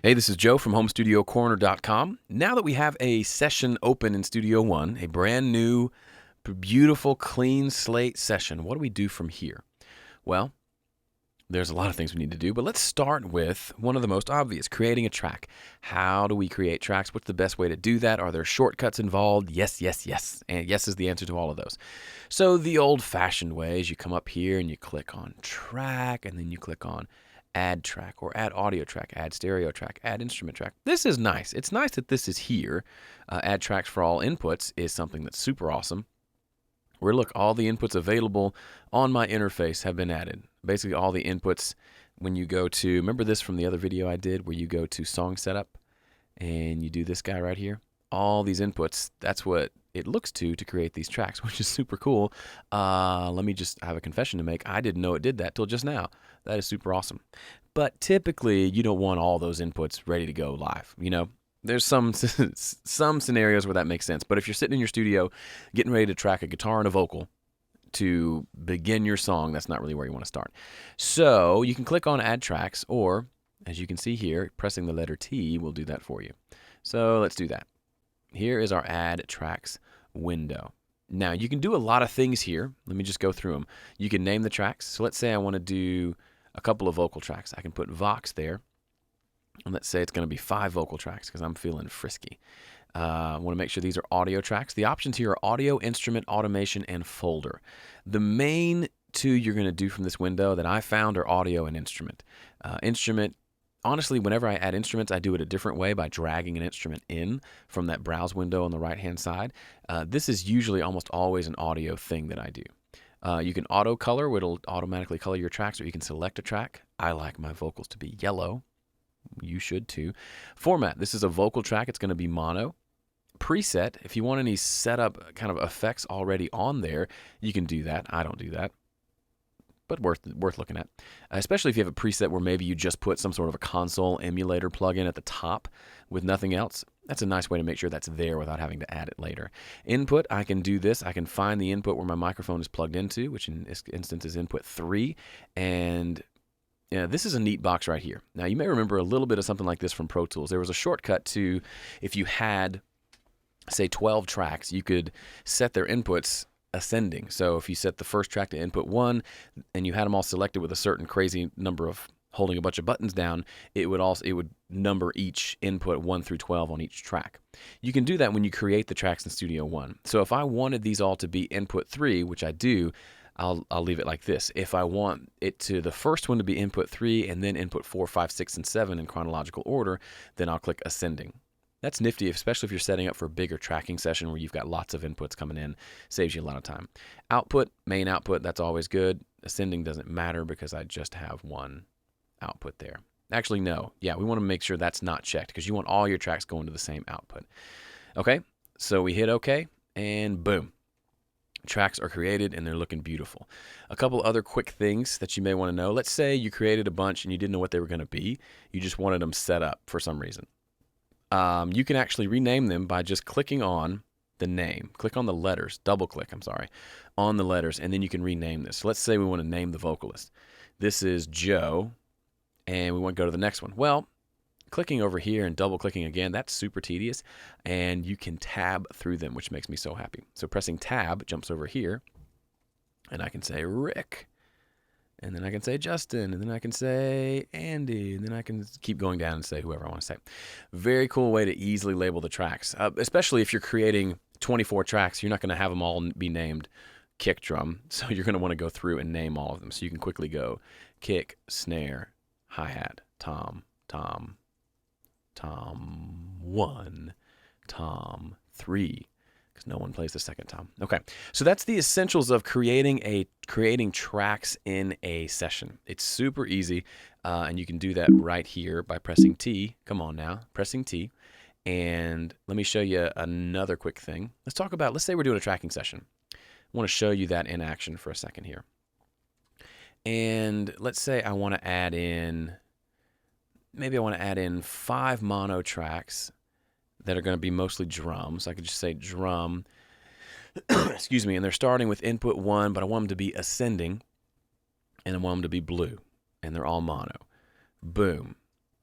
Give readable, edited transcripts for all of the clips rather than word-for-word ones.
Hey, this is Joe from HomeStudioCorner.com. Now that we have a session open in Studio One, a brand new, beautiful, clean slate session, what do we do from here? Well, there's a lot of things we need to do, but let's start with one of the most obvious, creating a track. How do we create tracks? What's the best way to do that? Are there shortcuts involved? Yes, yes, yes. And yes is the answer to all of those. So the old-fashioned way is you come up here and you click on track, and then you click on add track or add audio track, add stereo track, add instrument track. This is nice. It's nice that this is here. Add tracks for all inputs is something that's super awesome. Where look, all the inputs available on my interface have been added. Basically all the inputs when you go to, remember this from the other video I did where you go to song setup and you do this guy right here? All these inputs, that's what it looks to create these tracks, which is super cool. Let me just have a confession to make. I didn't know it did that till just now. That is super awesome. But typically, you don't want all those inputs ready to go live. You know, there's some scenarios where that makes sense. But if you're sitting in your studio getting ready to track a guitar and a vocal to begin your song, that's not really where you want to start. So you can click on Add Tracks, or as you can see here, pressing the letter T will do that for you. So let's do that. Here is our Add Tracks window. Now, you can do a lot of things here. Let me just go through them. You can name the tracks. So let's say I want to do a couple of vocal tracks. I can put Vox there. And let's say it's going to be 5 vocal tracks because I'm feeling frisky. I want to make sure these are audio tracks. The options here are audio, instrument, automation, and folder. The main 2 you're going to do from this window that I found are audio and instrument. Instrument, honestly, whenever I add instruments, I do it a different way by dragging an instrument in from that browse window on the right-hand side. This is usually almost always an audio thing that I do. You can auto color, where it'll automatically color your tracks, or you can select a track. I like my vocals to be yellow. You should too. Format, this is a vocal track. It's going to be mono. Preset, if you want any setup kind of effects already on there, you can do that. I don't do that, but worth looking at, especially if you have a preset where maybe you just put some sort of a console emulator plugin at the top with nothing else. That's a nice way to make sure that's there without having to add it later. Input, I can do this. I can find the input where my microphone is plugged into, which in this instance is input 3, and yeah, this is a neat box right here. Now, you may remember a little bit of something like this from Pro Tools. There was a shortcut to, if you had, say, 12 tracks, you could set their inputs ascending. So if you set the first track to input 1 and you had them all selected with a certain crazy number of holding a bunch of buttons down, it would number each input 1 through 12 on each track. You can do that when you create the tracks in Studio One. So if I wanted these all to be input 3, which I do, I'll leave it like this. If I want it to the first one to be input 3 and then input 4, 5, 6, and 7 in chronological order, then I'll click ascending. That's nifty, especially if you're setting up for a bigger tracking session where you've got lots of inputs coming in. Saves you a lot of time. Output, main output, that's always good. Ascending doesn't matter because I just have one output there. Actually, no. Yeah, we want to make sure that's not checked because you want all your tracks going to the same output. Okay, so we hit OK, and boom. Tracks are created and they're looking beautiful. A couple other quick things that you may want to know. Let's say you created a bunch and you didn't know what they were going to be. You just wanted them set up for some reason. You can actually rename them by just clicking on the name. Click on the letters, double click, on the letters, and then you can rename this. So let's say we want to name the vocalist. This is Joe, and we want to go to the next one. Well, clicking over here and double clicking again, that's super tedious, and you can tab through them, which makes me so happy. So pressing tab jumps over here, and I can say Rick, and then I can say Justin, and then I can say Andy, and then I can keep going down and say whoever I want to say. Very cool way to easily label the tracks, especially if you're creating 24 tracks. You're not going to have them all be named kick drum, so you're going to want to go through and name all of them. So you can quickly go kick, snare, hi-hat, tom, tom, tom 1, tom 3, because no one plays the second tom. Okay, so that's the essentials of creating tracks in a session. It's super easy, and you can do that right here by pressing T. Come on now, pressing T. And let me show you another quick thing. Let's say we're doing a tracking session. I want to show you that in action for a second here. And let's say I want to add in, maybe I want to add in 5 mono tracks that are going to be mostly drums. I could just say drum, excuse me, and they're starting with input 1, but I want them to be ascending, and I want them to be blue. and they're all mono. Boom.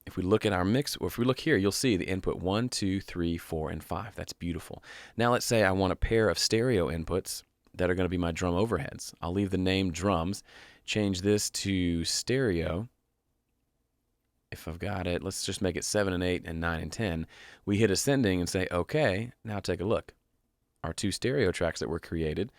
If we look at our mix, or if we look here, you'll see the input 1, 2, 3, 4, and 5. That's beautiful. Now let's say I want a pair of stereo inputs that are going to be my drum overheads. I'll leave the name drums, change this to stereo. If I've got it, let's just make it 7 and 8 and 9 and 10. We hit ascending and say, okay, now take a look. Our 2 stereo tracks that were created.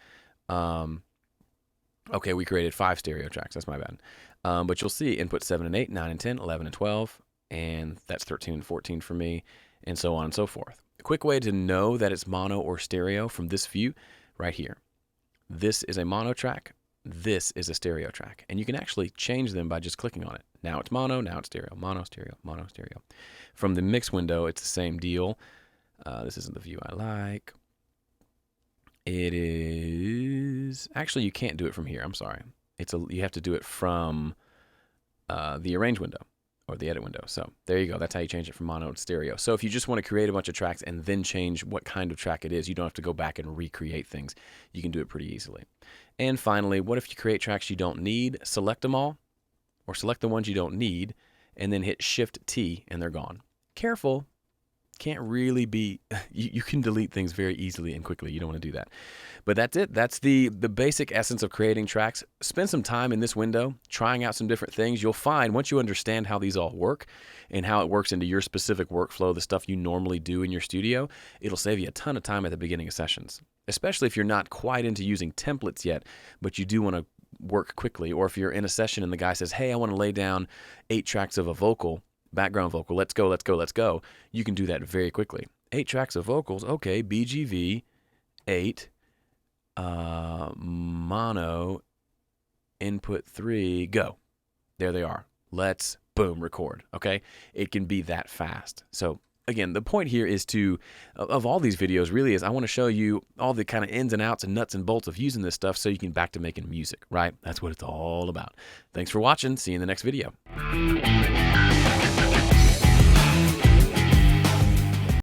Okay, we created 5 stereo tracks. That's my bad. But you'll see input 7 and 8, 9 and 10, 11 and 12, and that's 13 and 14 for me, and so on and so forth. A quick way to know that it's mono or stereo from this view right here. This is a mono track. This is a stereo track. And you can actually change them by just clicking on it. Now it's mono, now it's stereo, mono, stereo, mono, stereo. From the mix window, it's the same deal. This isn't the view I like. It is, actually you can't do it from here, I'm sorry. You have to do it from the arrange window or the edit window. So there you go. That's how you change it from mono to stereo. So if you just want to create a bunch of tracks and then change what kind of track it is, you don't have to go back and recreate things. You can do it pretty easily. And finally, what if you create tracks you don't need? Select them all, or select the ones you don't need, and then hit Shift-T and they're gone. Careful. Can't really be, you can delete things very easily and quickly. You don't want to do that. But that's it. That's the basic essence of creating tracks. Spend some time in this window trying out some different things. You'll find once you understand how these all work and how it works into your specific workflow, the stuff you normally do in your studio, it'll save you a ton of time at the beginning of sessions, especially if you're not quite into using templates yet, but you do want to work quickly. Or if you're in a session and the guy says, hey, I want to lay down 8 tracks of a vocal, background vocal, let's go, let's go, let's go. You can do that very quickly. 8 tracks of vocals, okay, BGV, 8, mono, input 3, go. There they are. Let's, boom, record, okay? It can be that fast. So again, the point here is of all these videos really is I want to show you all the kind of ins and outs and nuts and bolts of using this stuff so you can back to making music, right? That's what it's all about. Thanks for watching. See you in the next video.